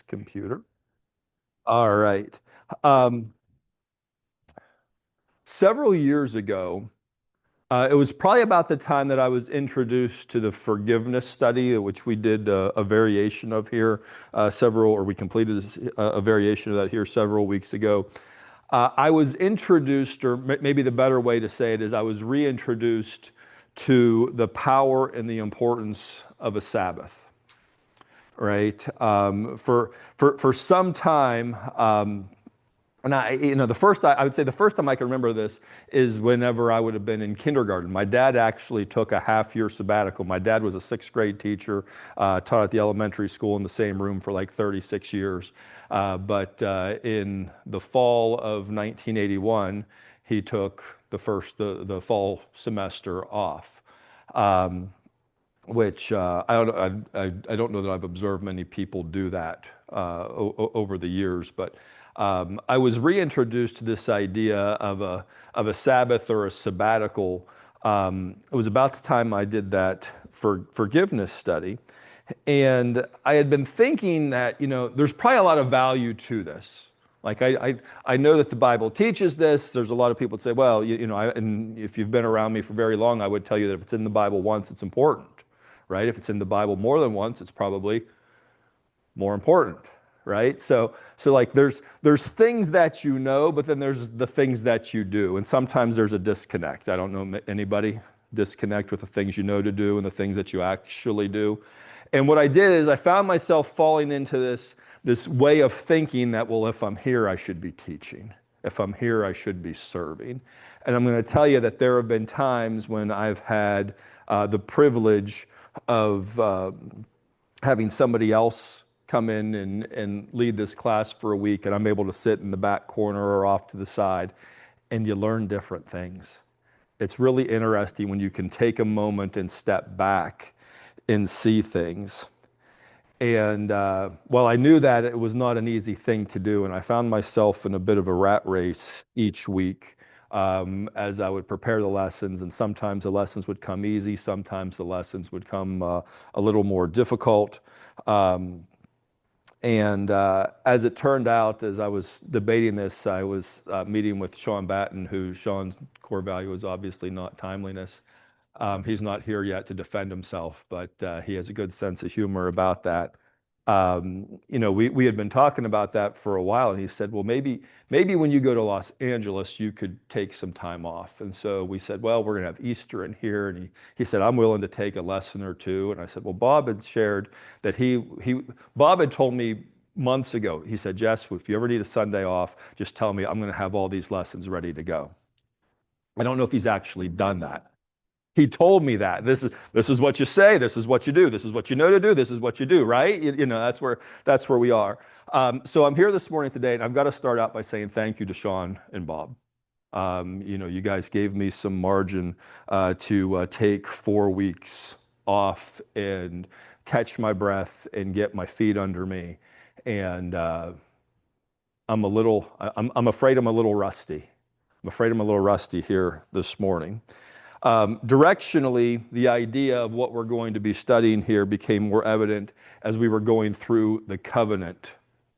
computer. All right. Um, Several years ago, it was probably about the time that I was introduced to the forgiveness study, which we did a variation of here, or we completed a variation of that here several weeks ago. I was introduced, or maybe the better way to say it is, I was reintroduced to the power and the importance of a Sabbath. Right? For some time, and I would say the first time I can remember this is whenever I would have been in kindergarten. My dad actually took a half-year sabbatical. My dad was a sixth grade teacher, taught at the elementary school in the same room for like 36 years. But in the fall of 1981, he took the fall semester off. Which I don't know that I've observed many people do that over the years, but I was reintroduced to this idea of a Sabbath or a sabbatical. It was about the time I did that forgiveness study, and I had been thinking that there's probably a lot of value to this. Like I know that the Bible teaches this. There's a lot of people that say, well, and if you've been around me for very long, I would tell you that if it's in the Bible once, it's important. Right? If it's in the Bible more than once, it's probably more important, right? So like there's things that you know, but then there's the things that you do, and sometimes there's a disconnect. I don't know anybody disconnect with the things you know to do and the things that you actually do. And what I did is I found myself falling into this way of thinking that, well, if I'm here, I should be teaching. If I'm here, I should be serving. And I'm going to tell you that there have been times when I've had the privilege of having somebody else come in and lead this class for a week, and I'm able to sit in the back corner or off to the side, and you learn different things. It's really interesting when you can take a moment and step back and see things. And well, I knew that it was not an easy thing to do, and I found myself in a bit of a rat race each week. As I would prepare the lessons, and sometimes the lessons would come easy, sometimes the lessons would come a little more difficult. And as it turned out, as I was debating this, I was meeting with Sean Batten, who Sean's core value is obviously not timeliness. He's not here yet to defend himself, but he has a good sense of humor about that. We had been talking about that for a while, and he said, well, maybe when you go to Los Angeles, you could take some time off. And so we said, well, we're going to have Easter in here. And he said, I'm willing to take a lesson or two. And I said, well, Bob had shared that Bob had told me months ago, he said, Jess, if you ever need a Sunday off, just tell me. I'm going to have all these lessons ready to go. I don't know if he's actually done that. He told me that this is what you say, this is what you do, this is what you know to do, this is what you do, right? That's where we are. So I'm here this morning today, and I've got to start out by saying thank you to Sean and Bob. You guys gave me some margin to take 4 weeks off and catch my breath and get my feet under me, and I'm afraid I'm a little rusty. I'm afraid I'm a little rusty here this morning. Directionally, the idea of what we're going to be studying here became more evident as we were going through the covenant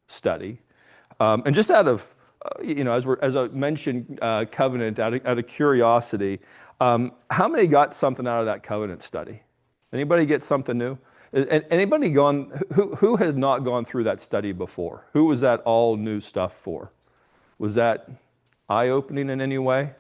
study. And just out of, as I mentioned, covenant, out of curiosity, how many got something out of that covenant study? Anybody get something new? Anybody who has not gone through that study before? Who was that all new stuff for? Was that eye-opening in any way?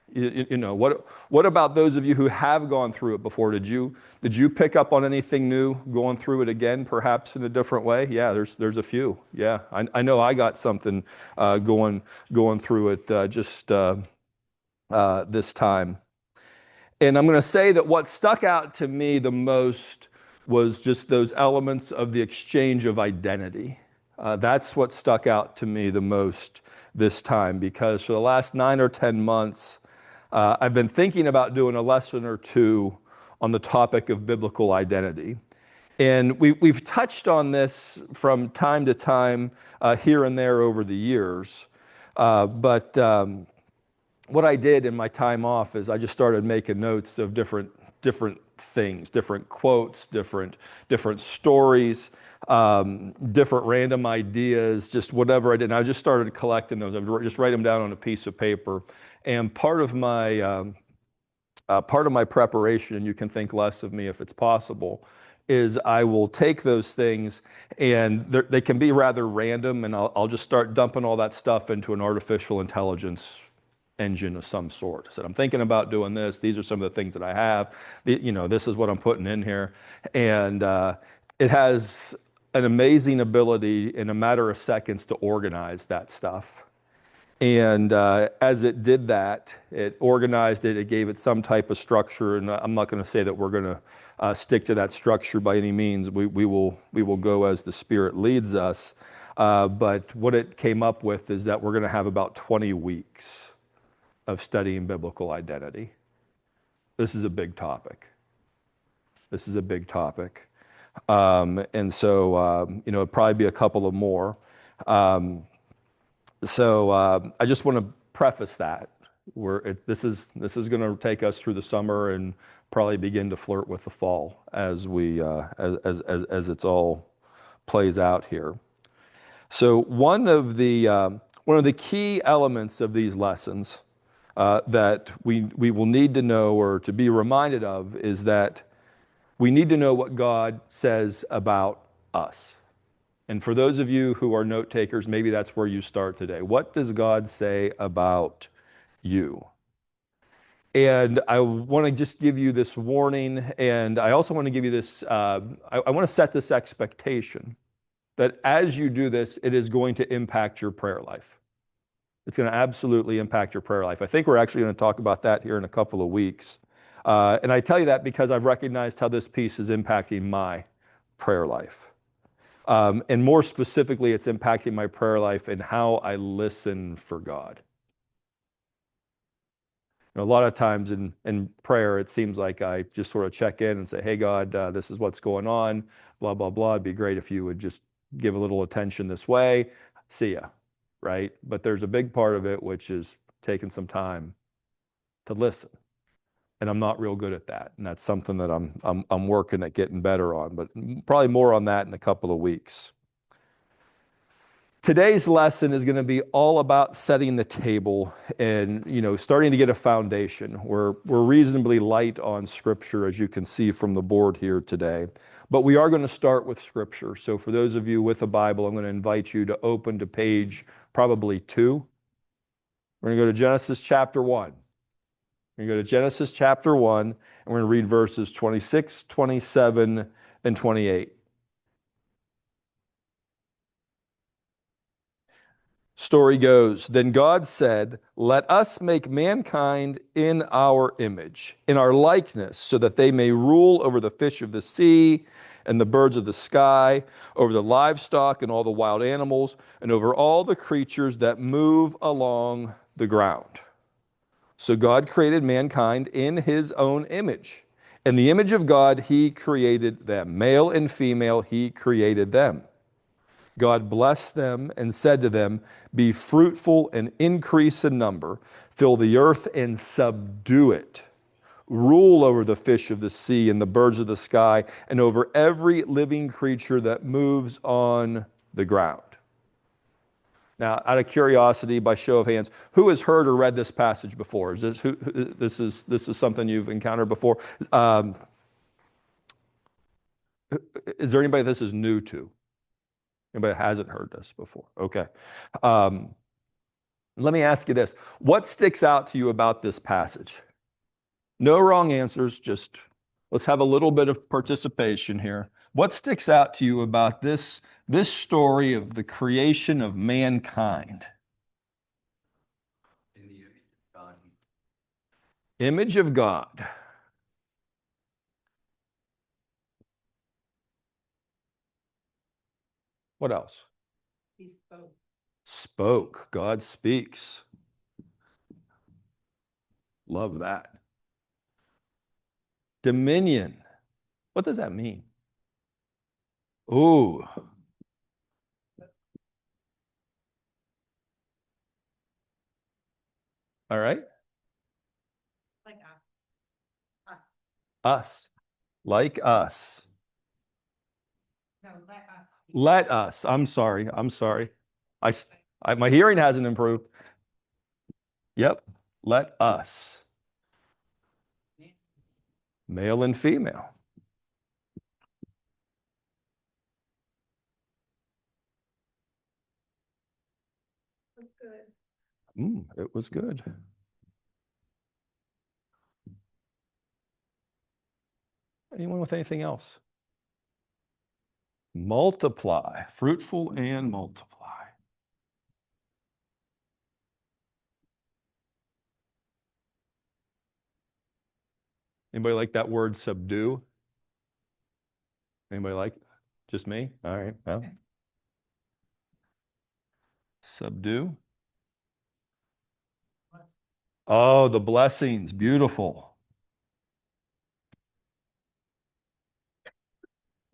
What about those of you who have gone through it before? Did you pick up on anything new going through it again, perhaps in a different way? Yeah, there's a few. Yeah, I know I got something going through it just this time. And I'm going to say that what stuck out to me the most was just those elements of the exchange of identity. That's what stuck out to me the most this time, because for the last 9 or 10 months, I've been thinking about doing a lesson or two on the topic of biblical identity. And we've touched on this from time to time here and there over the years. But what I did in my time off is I just started making notes of different things, different quotes, different stories, different random ideas, just whatever I did. And I just started collecting those. I would just write them down on a piece of paper. And part of my preparation, and you can think less of me if it's possible, is I will take those things and they can be rather random, and I'll just start dumping all that stuff into an artificial intelligence engine of some sort. I said, I'm thinking about doing this. These are some of the things that I have. This is what I'm putting in here. And it has an amazing ability in a matter of seconds to organize that stuff. And as it did that, it organized it, it gave it some type of structure. And I'm not going to say that we're going to stick to that structure by any means. We will go as the Spirit leads us. But what it came up with is that we're going to have about 20 weeks of studying biblical identity. This is a big topic. This is a big topic. And so, it'd probably be a couple of more. So I just want to preface that this is going to take us through the summer and probably begin to flirt with the fall as we as it's all plays out here. So one of the key elements of these lessons that we will need to know or to be reminded of is that we need to know what God says about us. And for those of you who are note takers, maybe that's where you start today. What does God say about you? And I want to just give you this warning, and I also want to give you this, I want to set this expectation that as you do this, it is going to impact your prayer life. It's going to absolutely impact your prayer life. I think we're actually going to talk about that here in a couple of weeks. And I tell you that because I've recognized how this piece is impacting my prayer life. And more specifically, it's impacting my prayer life and how I listen for God. A lot of times in prayer, it seems like I just sort of check in and say, hey, God, this is what's going on, blah, blah, blah. It'd be great if you would just give a little attention this way. See ya, right? But there's a big part of it, which is taking some time to listen. And I'm not real good at that. And that's something that I'm working at getting better on, but probably more on that in a couple of weeks. Today's lesson is going to be all about setting the table and, starting to get a foundation. We're reasonably light on Scripture, as you can see from the board here today. But we are going to start with Scripture. So for those of you with a Bible, I'm going to invite you to open to page probably 2. We're going to go to Genesis chapter 1. We're going to go to Genesis chapter 1, and we're going to read verses 26, 27, and 28. Story goes, then God said, let us make mankind in our image, in our likeness, so that they may rule over the fish of the sea and the birds of the sky, over the livestock and all the wild animals, and over all the creatures that move along the ground. So God created mankind in his own image. In the image of God, he created them. Male and female, he created them. God blessed them and said to them, be fruitful and increase in number, fill the earth and subdue it. Rule over the fish of the sea and the birds of the sky, and over every living creature that moves on the ground. Now, out of curiosity, by show of hands, who has heard or read this passage before? Is this is something you've encountered before? Is there anybody this is new to? Anybody that hasn't heard this before? Okay. Let me ask you this. What sticks out to you about this passage? No wrong answers, just let's have a little bit of participation here. What sticks out to you about this story of the creation of mankind? In the image of God. Image of God. What else? He spoke. Spoke. God speaks. Love that. Dominion. What does that mean? Ooh. All right. Like us. Us. Like us. No, let us. Let us. I'm sorry. I'm sorry. I, my hearing hasn't improved. Yep. Let us. Male and female. That's good. It was good. Anyone with anything else? Multiply. Fruitful and multiply. Anybody like that word subdue? Anybody like it? Just me? All right. Well. Subdue. Oh, the blessings. Beautiful.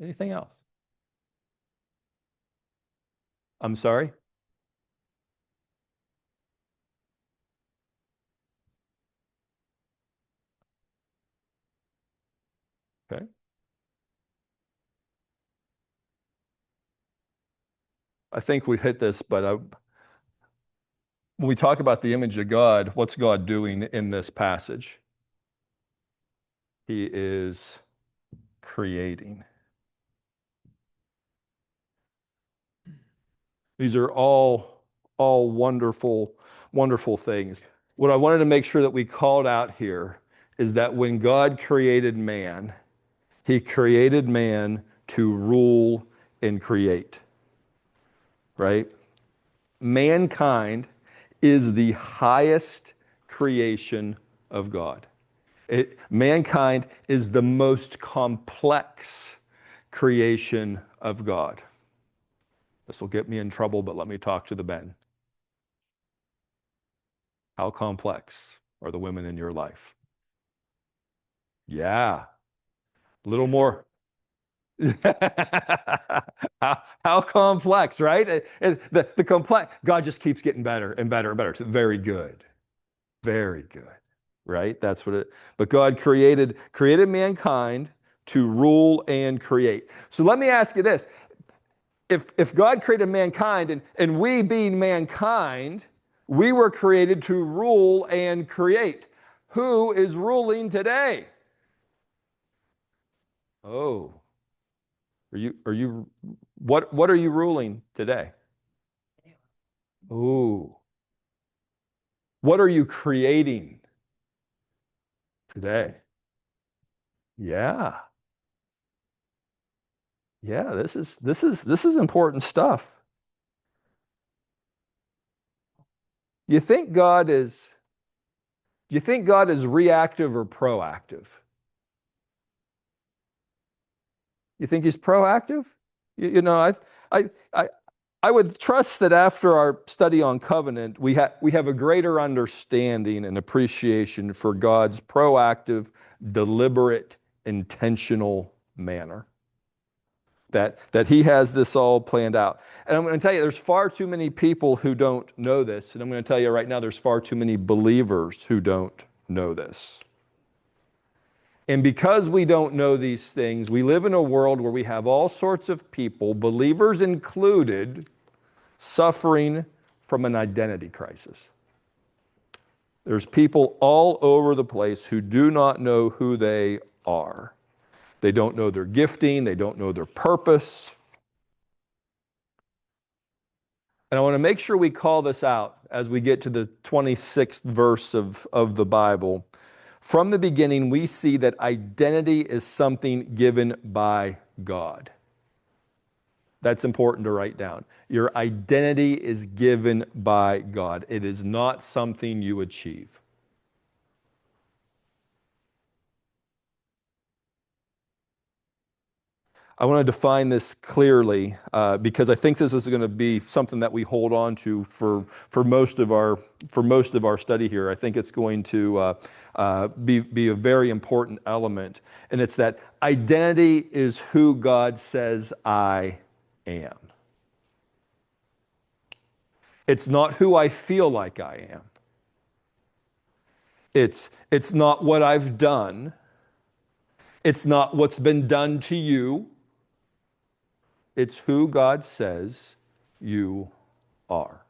Anything else? I'm sorry? Okay. I think we've hit this, but when we talk about the image of God, what's God doing in this passage? He is creating. These are all wonderful, wonderful things. What I wanted to make sure that we called out here is that when God created man, he created man to rule and create, right? Mankind is the highest creation of God. Mankind is the most complex creation of God. This will get me in trouble, but let me talk to the Ben. How complex are the women in your life? Yeah, a little more. How complex, right? The complex, God just keeps getting better and better and better. It's very good. Very good. Right? That's what it, but God created mankind to rule and create. So let me ask you this. If God created mankind and we being mankind, we were created to rule and create. Who is ruling today? Oh, what are you ruling today? Oh, what are you creating today? Yeah. Yeah, this is important stuff. You think God is do you think God is reactive or proactive? You think he's proactive? You know, I, I, I would trust that after our study on covenant, we have a greater understanding and appreciation for God's proactive, deliberate, intentional manner. That he has this all planned out. And I'm going to tell you, there's far too many people who don't know this. And I'm going to tell you right now, there's far too many believers who don't know this. And because we don't know these things, we live in a world where we have all sorts of people, believers included, suffering from an identity crisis. There's people all over the place who do not know who they are. They don't know their gifting, they don't know their purpose. And I want to make sure we call this out as we get to the 26th verse of the Bible. From the beginning, we see that identity is something given by God. That's important to write down. Your identity is given by God. It is not something you achieve. I want to define this clearly because I think this is going to be something that we hold on to for most of our study here. I think it's going to be a very important element, and it's that identity is who God says I am. It's not who I feel like I am. It's not what I've done. It's not what's been done to you. It's who God says you are.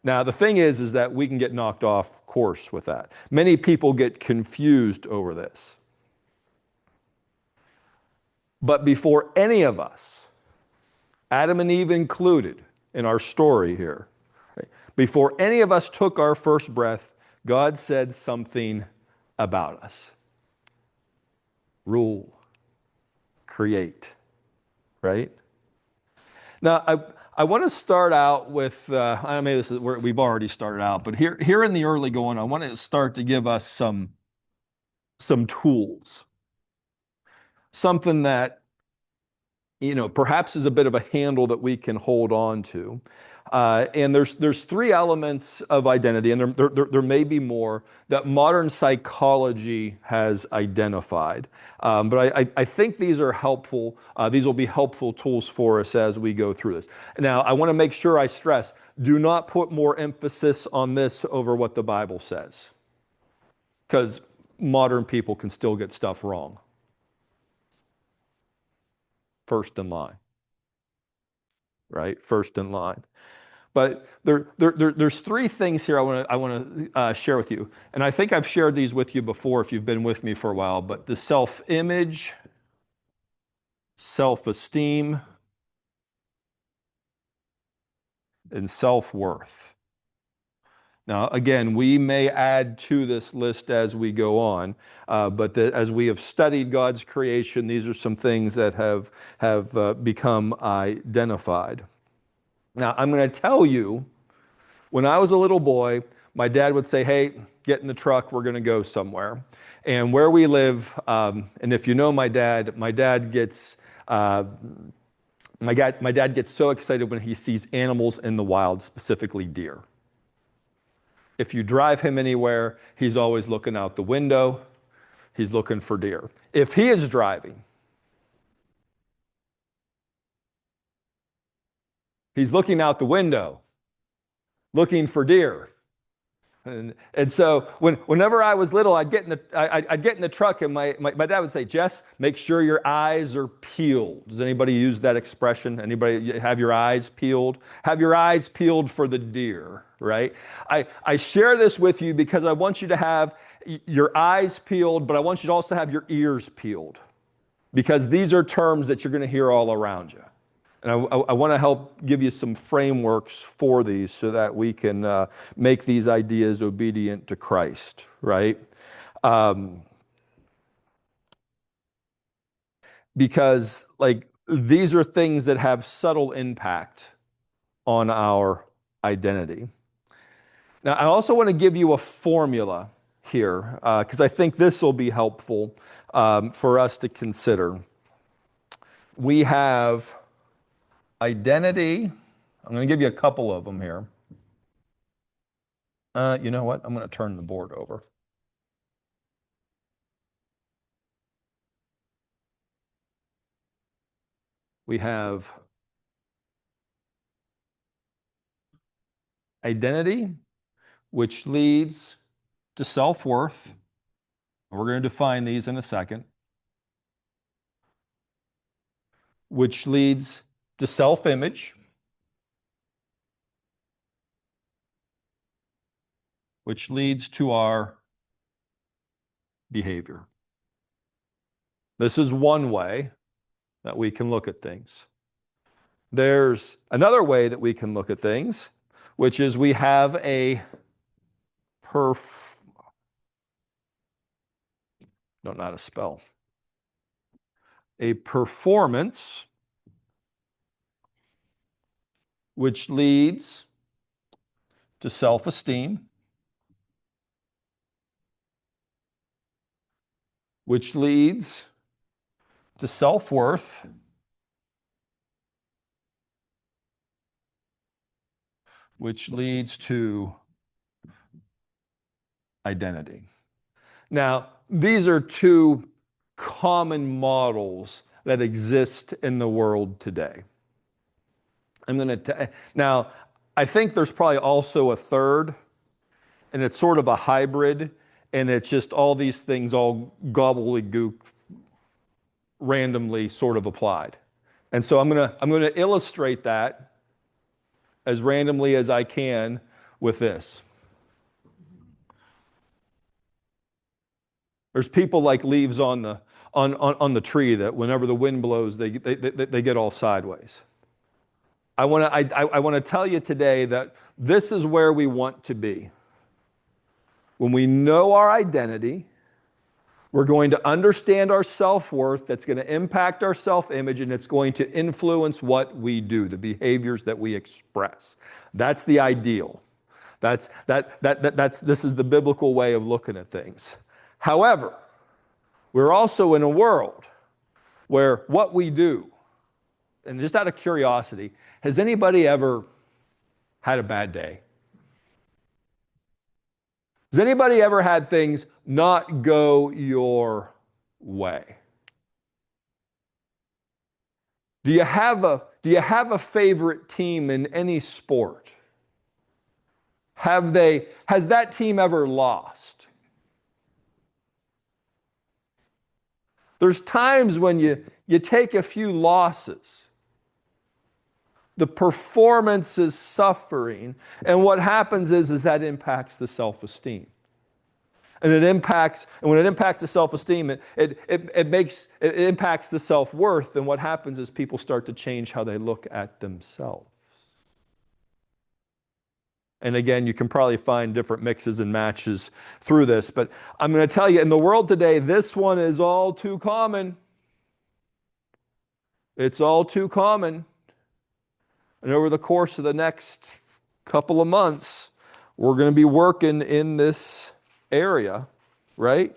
Now, the thing is that we can get knocked off course with that. Many people get confused over this. But before any of us, Adam and Eve included in our story here, right, before any of us took our first breath, God said something about us. Rule, create, right? Now, I want to start out with, I mean, this is where we've already started out, but here in the early going, I want to start to give us some tools, something that, perhaps is a bit of a handle that we can hold on to. And there's three elements of identity, and there may be more that modern psychology has identified. But I think these are helpful. These will be helpful tools for us as we go through this. Now, I want to make sure I stress, do not put more emphasis on this over what the Bible says, because modern people can still get stuff wrong. First in line, right? First in line. But there's three things here I want to share with you. And I think I've shared these with you before if you've been with me for a while. But the self-image, self-esteem, and self-worth. Now, again, we may add to this list as we go on, but as we have studied God's creation, these are some things that have become identified. Now, I'm going to tell you, when I was a little boy, my dad would say, "Hey, get in the truck, we're going to go somewhere." And where we live, and if you know my dad gets my dad gets so excited when he sees animals in the wild, specifically deer. If you drive him anywhere, he's always looking out the window. He's looking for deer. If he is driving, he's looking out the window, looking for deer. And so whenever I was little, I'd get in the truck, and my dad would say, "Jess, make sure your eyes are peeled." Does anybody use that expression? Anybody have your eyes peeled? Have your eyes peeled for the deer, right? I share this with you because I want you to have your eyes peeled, but I want you to also have your ears peeled, because these are terms that you're going to hear all around you. And I want to help give you some frameworks for these so that we can make these ideas obedient to Christ, right? Because these are things that have subtle impact on our identity. Now, I also want to give you a formula here, because I think this will be helpful for us to consider. We have identity. I'm going to give you a couple of them here. You know what? I'm going to turn the board over. We have identity, which leads to self-worth. We're going to define these in a second. Which leads to self-image, which leads to our behavior. This is one way that we can look at things. There's another way that we can look at things, which is we have a don't know how to spell. A performance, which leads to self-esteem, which leads to self-worth, which leads to identity. Now, these are two common models that exist in the world today. Now, I think there's probably also a third, and it's sort of a hybrid, and it's just all these things all gobbledygook randomly sort of applied. And so I'm gonna illustrate that as randomly as I can with this. There's people like leaves on the tree that whenever the wind blows, they get all sideways. I want to tell you today that this is where we want to be. When we know our identity, we're going to understand our self-worth. That's going to impact our self-image, and it's going to influence what we do, the behaviors that we express. That's the ideal. This is the biblical way of looking at things. However, we're also in a world where what we do, and just out of curiosity, has anybody ever had a bad day? Has anybody ever had things not go your way? Do you have a favorite team in any sport? Has that team ever lost? There's times when you take a few losses. The performance is suffering, and what happens is that impacts the self-esteem. And when it impacts the self-esteem, it impacts the self-worth, and what happens is people start to change how they look at themselves. And again, you can probably find different mixes and matches through this, but I'm going to tell you, in the world today, this one is all too common. It's all too common. And over the course of the next couple of months, we're going to be working in this area, right?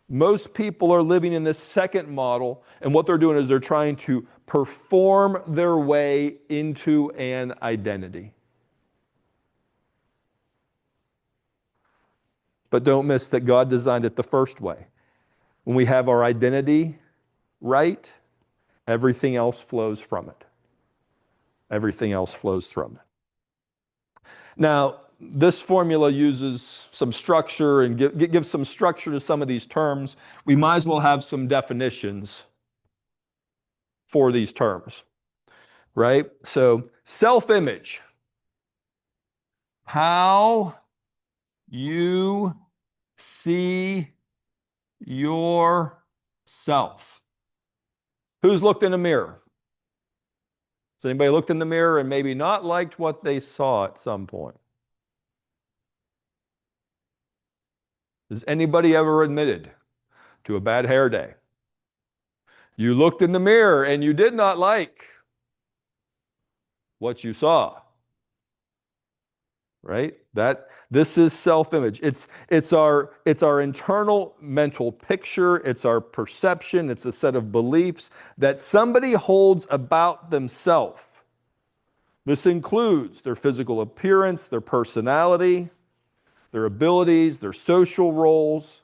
Most people are living in this second model, and what they're doing is they're trying to perform their way into an identity. But don't miss that God designed it the first way. When we have our identity right, everything else flows from it. Everything else flows from it. Now, this formula uses some structure and gives some structure to some of these terms. We might as well have some definitions for these terms, right? So, self-image. How you see yourself. Who's looked in a mirror? Has anybody looked in the mirror and maybe not liked what they saw at some point? Has anybody ever admitted to a bad hair day? You looked in the mirror and you did not like what you saw. Right? This is self-image. It's our internal mental picture, it's our perception, it's a set of beliefs that somebody holds about themselves. This includes their physical appearance, their personality, their abilities, their social roles.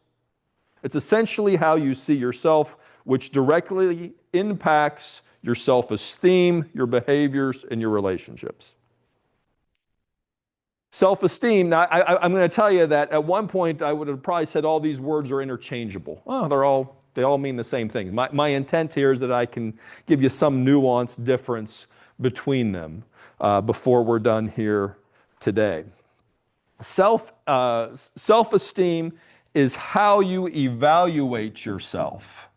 It's essentially how you see yourself, which directly impacts your self-esteem, your behaviors, and your relationships. Self-esteem, now I'm going to tell you that at one point I would have probably said all these words are interchangeable. Oh, they all mean the same thing. My intent here is that I can give you some nuanced difference between them before we're done here today. Self-esteem is how you evaluate yourself.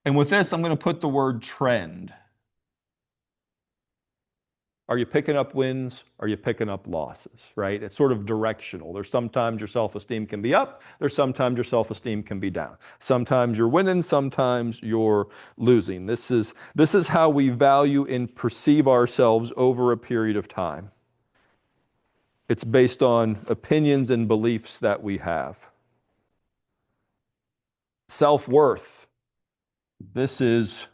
And with this, I'm going to put the word trend. Are you picking up wins? Are you picking up losses, right? It's sort of directional. There's sometimes your self-esteem can be up. There's sometimes your self-esteem can be down. Sometimes you're winning. Sometimes you're losing. This is how we value and perceive ourselves over a period of time. It's based on opinions and beliefs that we have. Self-worth. This is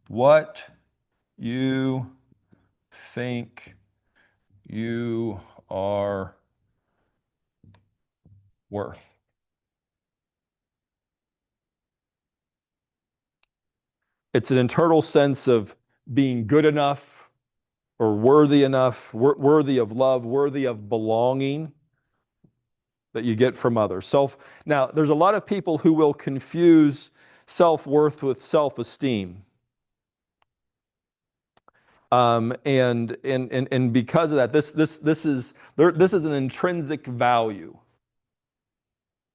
what you think you are worth. It's an internal sense of being good enough or worthy enough, worthy of love, worthy of belonging that you get from others. Now, there's a lot of people who will confuse self-worth with self-esteem. And because of that, this is an intrinsic value.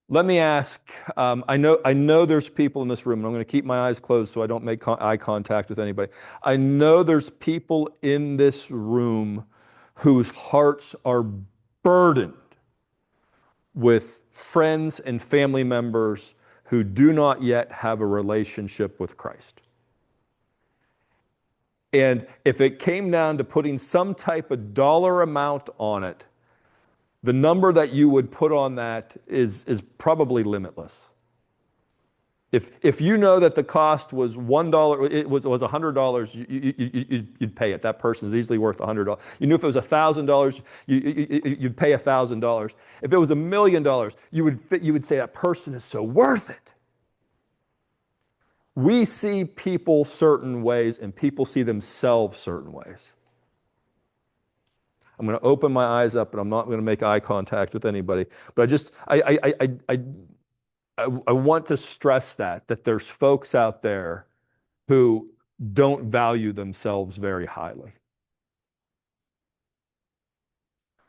Let me ask, I know there's people in this room, and I'm going to keep my eyes closed so I don't make eye contact with anybody. I know there's people in this room whose hearts are burdened with friends and family members who do not yet have a relationship with Christ. And if it came down to putting some type of dollar amount on it, the number that you would put on that is probably limitless. If you know that the cost was $1, it was $100, you'd pay it. That person is easily worth $100. You knew if it was $1,000, you'd pay $1,000. If it was $1 million, you would say that person is so worth it. We see people certain ways, and people see themselves certain ways. I'm going to open my eyes up, and I'm not going to make eye contact with anybody. But I want to stress that there's folks out there who don't value themselves very highly.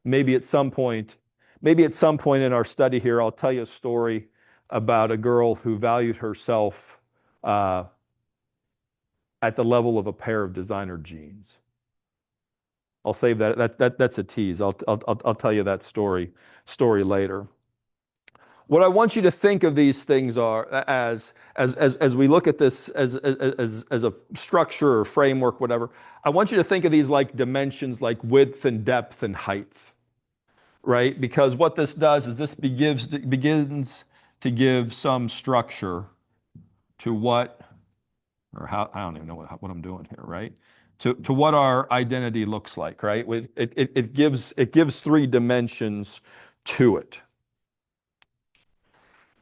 Maybe at some point in our study here, I'll tell you a story about a girl who valued herself at the level of a pair of designer jeans. I'll save that. That's a tease. I'll tell you that story later. What I want you to think of these things are as we look at this as a structure or framework, whatever. I want you to think of these like dimensions, like width and depth and height, right? Because what this does is this begins to give some structure to what, or how, I don't even know what I'm doing here, right? To what our identity looks like, right? It gives three dimensions to it.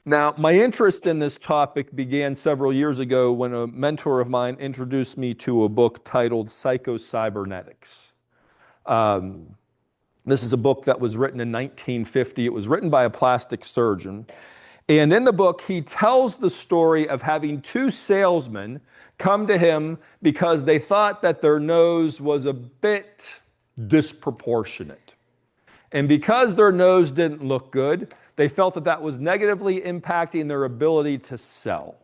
Now, my interest in this topic began several years ago when a mentor of mine introduced me to a book titled Psycho-Cybernetics. This is a book that was written in 1950. It was written by a plastic surgeon. And in the book, he tells the story of having two salesmen come to him because they thought that their nose was a bit disproportionate. And because their nose didn't look good, they felt that was negatively impacting their ability to sell.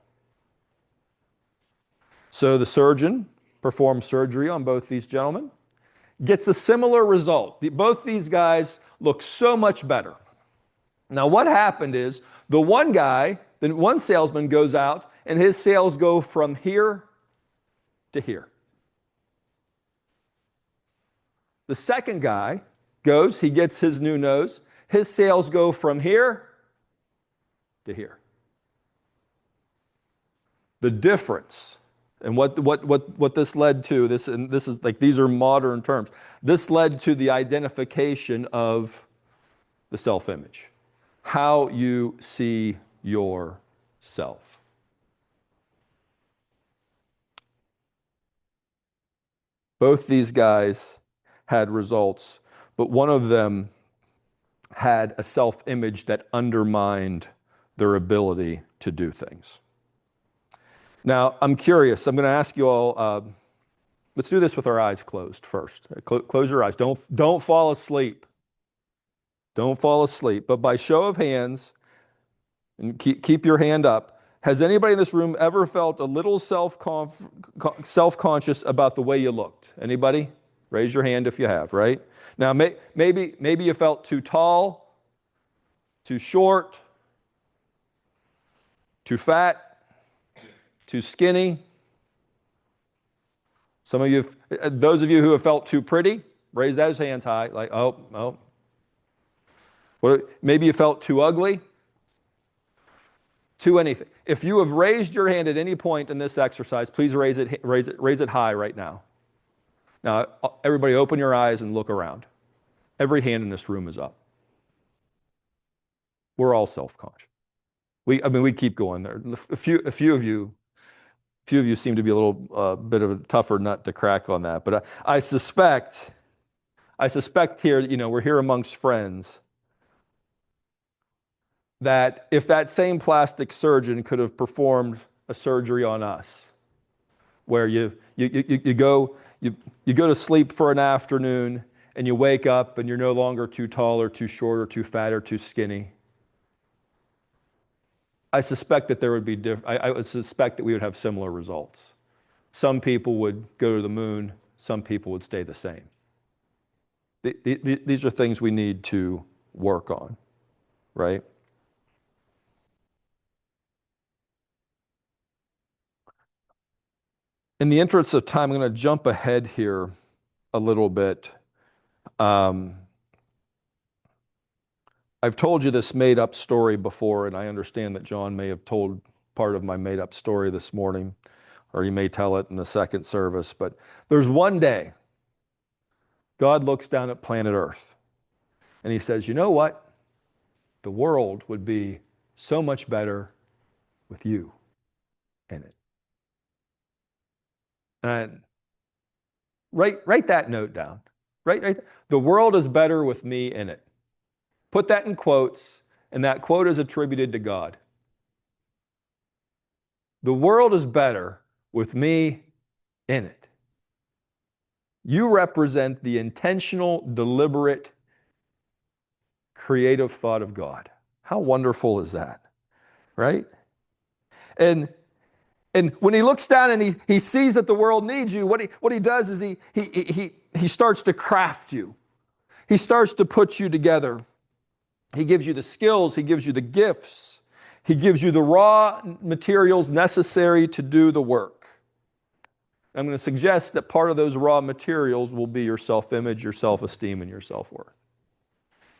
So the surgeon performs surgery on both these gentlemen, gets a similar result. Both these guys look so much better. Now, what happened is the one salesman goes out and his sales go from here to here. The second guy goes, he gets his new nose, his sales go from here to here. The difference, and what this led to, this is like, these are modern terms. This led to the identification of the self-image. How you see yourself. Both these guys had results, but one of them had a self-image that undermined their ability to do things. Now, I'm curious. I'm going to ask you all, let's do this with our eyes closed first. Close your eyes. Don't fall asleep. Don't fall asleep. But by show of hands, and keep your hand up, has anybody in this room ever felt a little self-conscious about the way you looked? Anybody? Raise your hand if you have, right? Now, maybe you felt too tall, too short, too fat, too skinny. Some of you, those of you who have felt too pretty, raise those hands high, like, oh. Maybe you felt too ugly, too anything. If you have raised your hand at any point in this exercise, please raise it high right now. Now, everybody open your eyes and look around. Every hand in this room is up. We're all self-conscious. We keep going there. A few of you, few of you seem to be a little bit of a tougher nut to crack on that, but I suspect here, we're here amongst friends, that if that same plastic surgeon could have performed a surgery on us, where you go to sleep for an afternoon and you wake up and you're no longer too tall or too short or too fat or too skinny. I suspect that there would be I would suspect that we would have similar results. Some people would go to the moon, some people would stay the same. These are things we need to work on, right? In the interest of time, I'm going to jump ahead here a little bit. I've told you this made-up story before, and I understand that John may have told part of my made-up story this morning, or he may tell it in the second service. But there's one day God looks down at planet Earth, and he says, you know what? The world would be so much better with you in it. And write that note down. Right? The world is better with me in it. Put that in quotes, and that quote is attributed to God. The world is better with me in it. You represent the intentional, deliberate, creative thought of God. How wonderful is that? Right? And when he looks down and he sees that the world needs you, what he does is he starts to craft you. He starts to put you together. He gives you the skills, he gives you the gifts, he gives you the raw materials necessary to do the work. I'm going to suggest that part of those raw materials will be your self-image, your self-esteem, and your self-worth.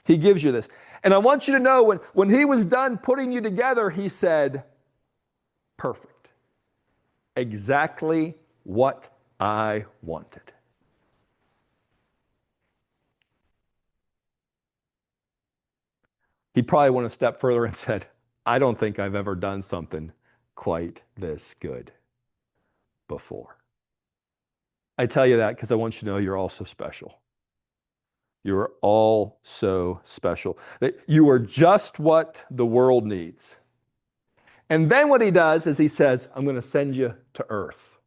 He gives you this. And I want you to know when he was done putting you together, he said, perfect. Exactly what I wanted. He probably went a step further and said, I don't think I've ever done something quite this good before. I tell you that because I want you to know you're all so special. You're all so special. That you are just what the world needs. And then what he does is he says, I'm going to send you to Earth.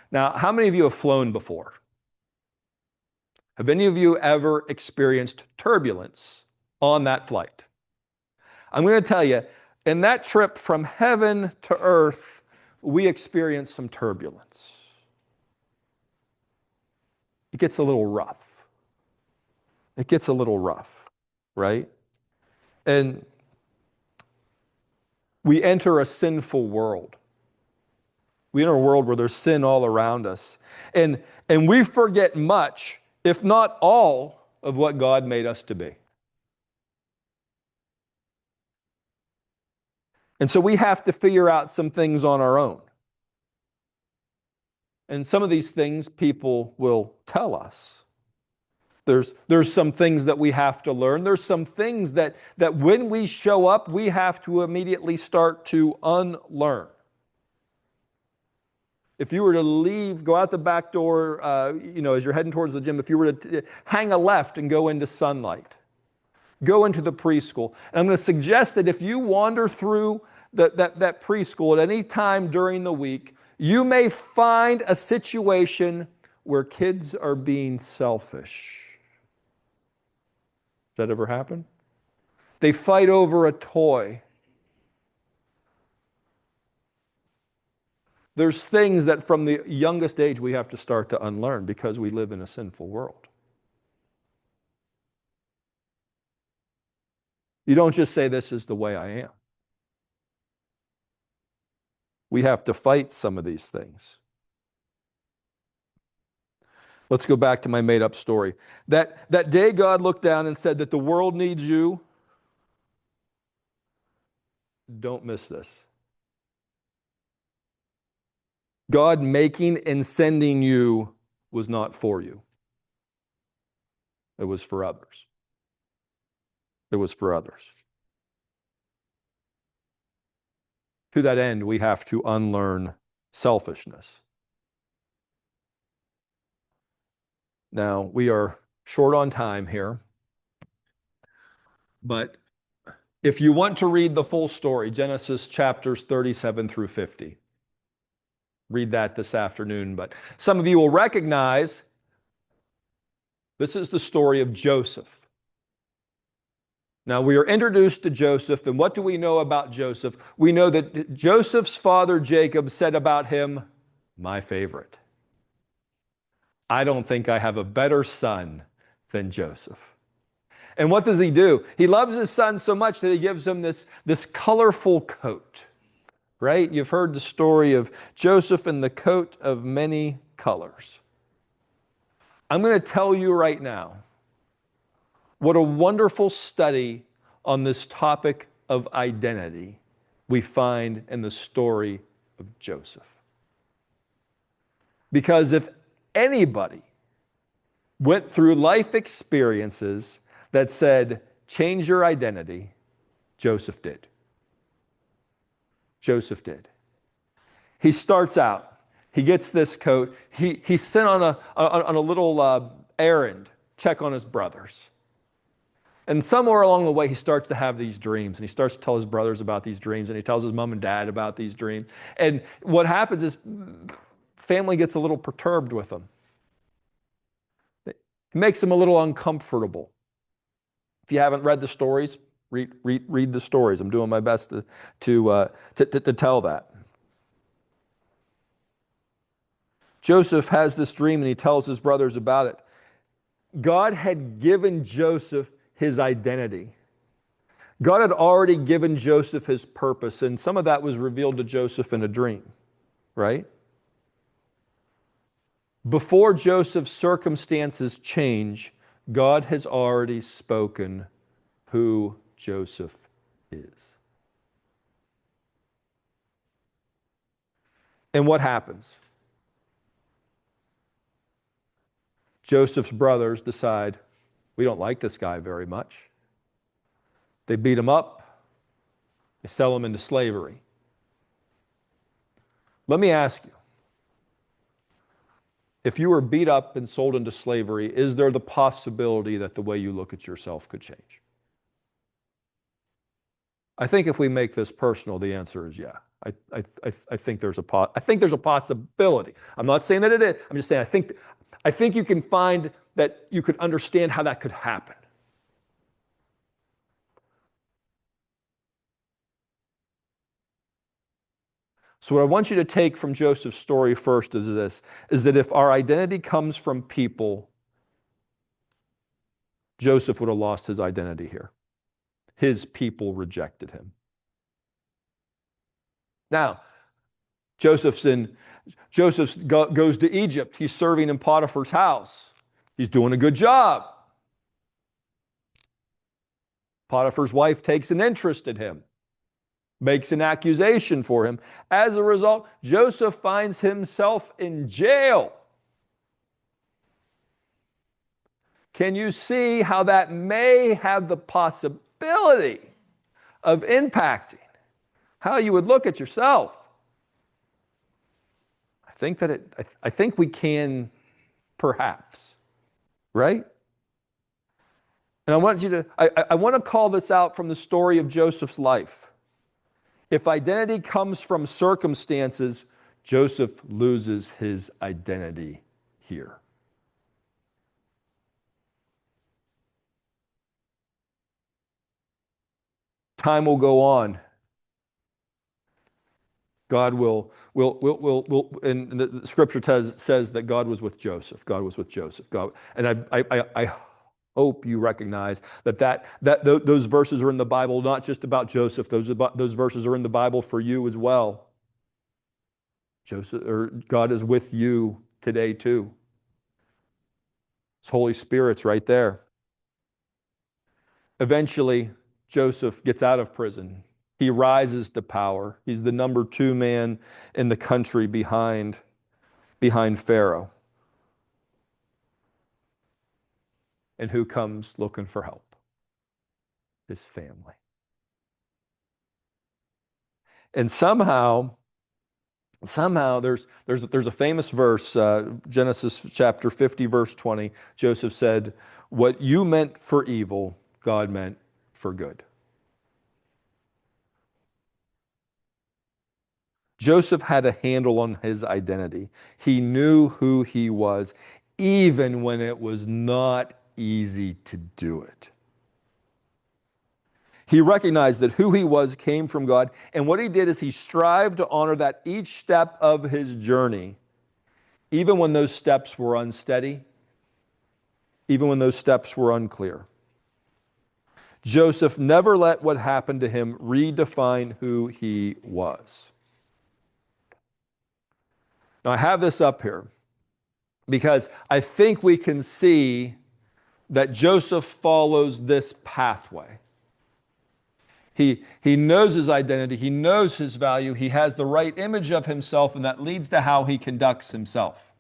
Now, how many of you have flown before? Have any of you ever experienced turbulence on that flight? I'm going to tell you, in that trip from heaven to earth, we experienced some turbulence. It gets a little rough. It gets a little rough, right? And we enter a sinful world. We enter a world where there's sin all around us. And we forget much, if not all, of what God made us to be. And so we have to figure out some things on our own. And some of these things people will tell us. There's some things that we have to learn. There's some things that when we show up, we have to immediately start to unlearn. If you were to leave, go out the back door, as you're heading towards the gym, if you were to hang a left and go into sunlight, go into the preschool. And I'm going to suggest that if you wander through that preschool at any time during the week, you may find a situation where kids are being selfish. Does that ever happen? They fight over a toy. There's things that from the youngest age we have to start to unlearn because we live in a sinful world. You don't just say, this is the way I am. We have to fight some of these things. Let's go back to my made-up story. That day God looked down and said that the world needs you. Don't miss this. God making and sending you was not for you. It was for others. It was for others. To that end, we have to unlearn selfishness. Now, we are short on time here, but if you want to read the full story, Genesis chapters 37 through 50, read that this afternoon. But some of you will recognize this is the story of Joseph. Now, we are introduced to Joseph, and what do we know about Joseph? We know that Joseph's father Jacob said about him, "My favorite." I don't think I have a better son than Joseph. And what does he do? He loves his son so much that he gives him this colorful coat, right? You've heard the story of Joseph and the coat of many colors. I'm going to tell you right now, what a wonderful study on this topic of identity we find in the story of Joseph. Because if anybody went through life experiences that said, change your identity, Joseph did. Joseph did. He starts out, he gets this coat, he's sent on a little errand, check on his brothers. And somewhere along the way, he starts to have these dreams, and he starts to tell his brothers about these dreams, and he tells his mom and dad about these dreams. And what happens is, family gets a little perturbed with him. It makes him a little uncomfortable. If you haven't read the stories, read the stories. I'm doing my best to tell that. Joseph has this dream, and he tells his brothers about it. God had given Joseph his identity. God had already given Joseph his purpose, and some of that was revealed to Joseph in a dream, right? Before Joseph's circumstances change, God has already spoken who Joseph is. And what happens? Joseph's brothers decide, we don't like this guy very much. They beat him up. They sell him into slavery. Let me ask you, if you were beat up and sold into slavery, is there the possibility that the way you look at yourself could change? I think if we make this personal, the answer is yeah. I think there's a possibility. I'm not saying that it is. I'm just saying I think you can find that you could understand how that could happen. So what I want you to take from Joseph's story first is this, is that if our identity comes from people, Joseph would have lost his identity here. His people rejected him. Now, Joseph goes to Egypt. He's serving in Potiphar's house. He's doing a good job. Potiphar's wife takes an interest in him, makes an accusation for him. As a result, Joseph finds himself in jail. Can you see how that may have the possibility of impacting how you would look at yourself? I think we can, perhaps, right? And I want to call this out from the story of Joseph's life. If identity comes from circumstances, Joseph loses his identity here. Time will go on. God will, and the scripture says that God was with Joseph. God was with Joseph. And I hope you recognize that those verses are in the Bible, not just about Joseph. Those verses are in the Bible for you as well. God is with you today too. His Holy Spirit's right there. Eventually, Joseph gets out of prison. He rises to power. He's the number 2 man in the country behind Pharaoh. And who comes looking for help? His family. And somehow Somehow there's a famous verse, Genesis chapter 50, verse 20. Joseph said, "What you meant for evil, God meant for good." Joseph had a handle on his identity. He knew who he was, even when it was not easy to do it. He recognized that who he was came from God, and what he did is he strived to honor that each step of his journey, even when those steps were unsteady, even when those steps were unclear. Joseph never let what happened to him redefine who he was. Now, I have this up here because I think we can see that Joseph follows this pathway. He knows his identity, he knows his value, he has the right image of himself, and that leads to how he conducts himself.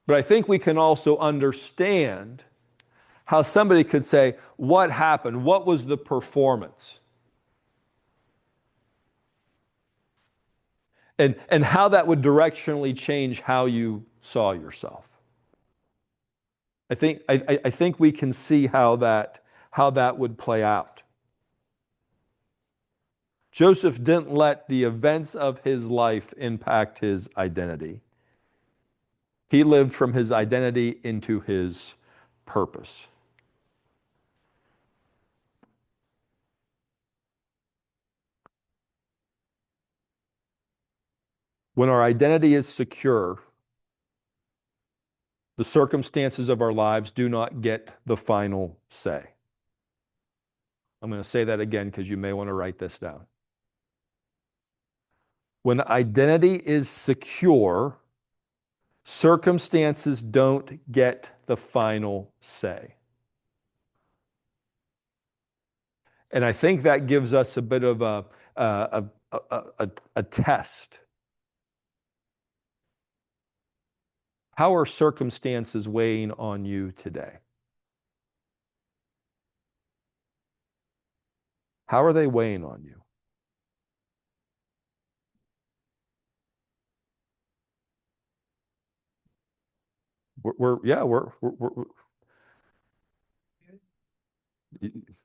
But I think we can also understand how somebody could say, what happened? What was the performance? And how that would directionally change how you saw yourself. I think we can see how that would play out. Joseph didn't let the events of his life impact his identity. He lived from his identity into his purpose. When our identity is secure, the circumstances of our lives do not get the final say. I'm going to say that again because you may want to write this down. When identity is secure, circumstances don't get the final say. And I think that gives us a bit of a test. How are circumstances weighing on you today? How are they weighing on you?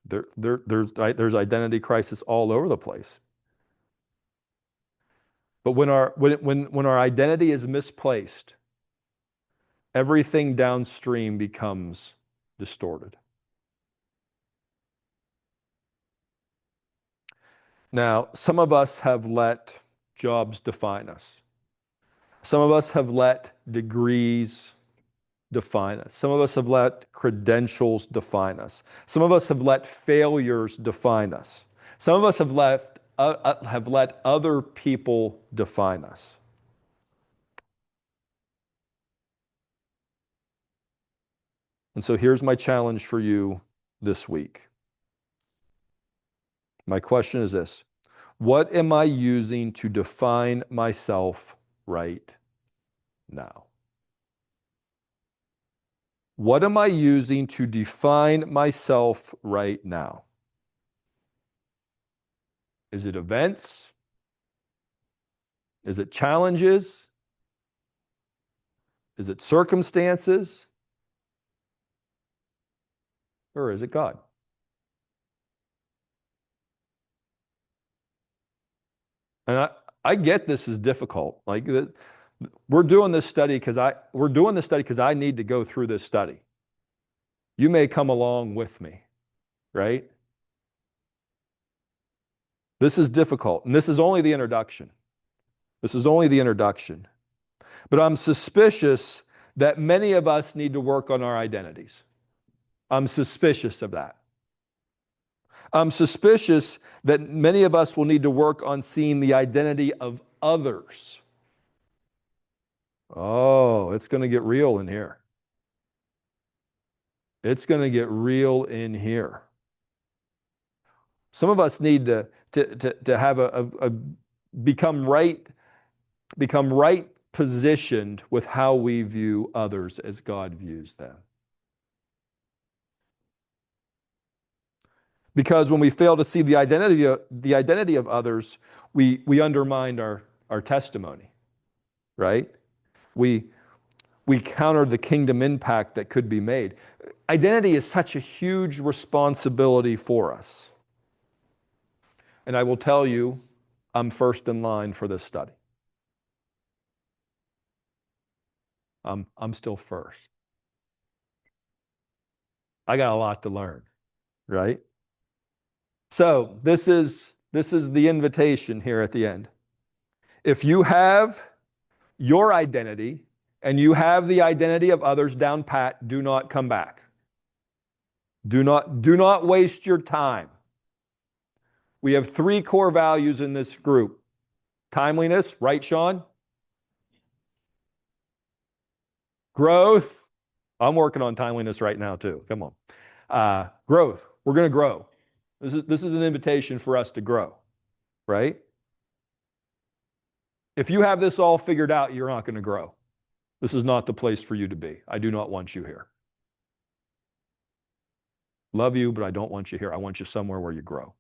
There's identity crisis all over the place. But when our identity is misplaced, everything downstream becomes distorted. Now, some of us have let jobs define us. Some of us have let degrees define us. Some of us have let credentials define us. Some of us have let failures define us. Some of us have let other people define us. And so here's my challenge for you this week. My question is this: what am I using to define myself right now? What am I using to define myself right now? Is it events? Is it challenges? Is it circumstances? Or is it God? And I get this is difficult. Like we're doing this study because I need to go through this study. You may come along with me, right? This is difficult, and this is only the introduction. This is only the introduction. But I'm suspicious that many of us need to work on our identities. I'm suspicious of that. I'm suspicious that many of us will need to work on seeing the identity of others. Oh, it's going to get real in here. It's going to get real in here. Some of us need to have become right positioned with how we view others as God views them. Because when we fail to see the identity of others, we undermine our testimony, right? We counter the kingdom impact that could be made. Identity is such a huge responsibility for us. And I will tell you, I'm first in line for this study. I'm still first. I got a lot to learn, right? So this is the invitation here at the end. If you have your identity and you have the identity of others down pat, do not come back. Do not waste your time. We have 3 core values in this group. Timeliness, right, Sean? Growth. I'm working on timeliness right now too. Come on. Growth. We're going to grow. This is an invitation for us to grow, right? If you have this all figured out, you're not going to grow. This is not the place for you to be. I do not want you here. Love you, but I don't want you here. I want you somewhere where you grow.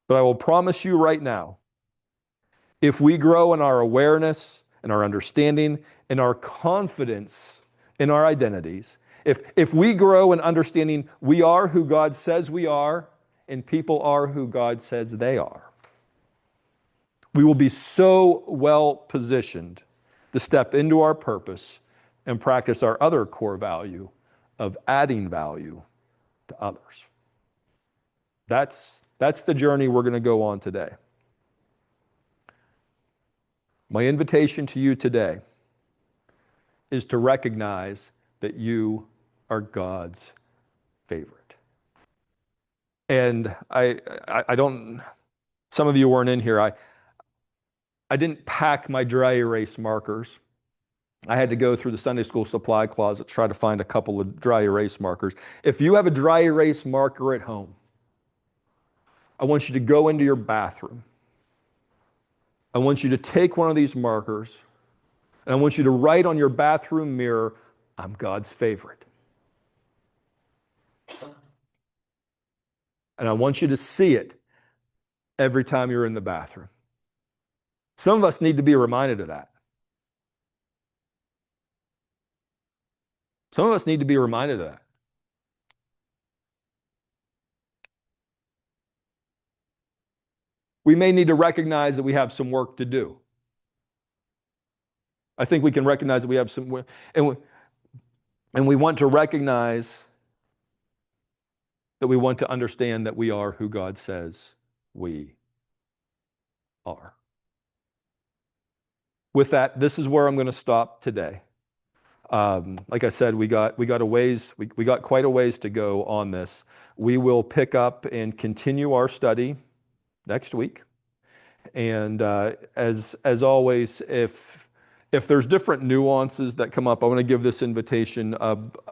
But I will promise you right now, if we grow in our awareness and our understanding and our confidence in our identities, if we grow in understanding we are who God says we are and people are who God says they are, we will be so well positioned to step into our purpose and practice our other core value of adding value to others. That's the journey we're going to go on today. My invitation to you today is to recognize that you are God's favorite. And I don't, some of you weren't in here. I didn't pack my dry erase markers. I had to go through the Sunday school supply closet to try to find a couple of dry erase markers. If you have a dry erase marker at home, I want you to go into your bathroom. I want you to take one of these markers, and I want you to write on your bathroom mirror, I'm God's favorite. And I want you to see it every time you're in the bathroom. Some of us need to be reminded of that. Some of us need to be reminded of that. We may need to recognize that we have some work to do. I think we can recognize that we have some, and we want to recognize that we want to understand that we are who God says we are. With that, this is where I'm going to stop today. Like I said, we got quite a ways to go on this. We will pick up and continue our study next week. And as always, if there's different nuances that come up, I want to give this invitation.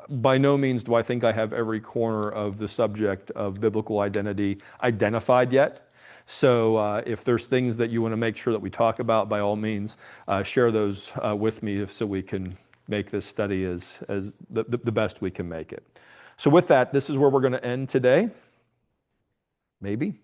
By no means do I think I have every corner of the subject of biblical identity identified yet. So if there's things that you want to make sure that we talk about, by all means, share those with me so we can make this study as the best we can make it. So with that, this is where we're going to end today. Maybe.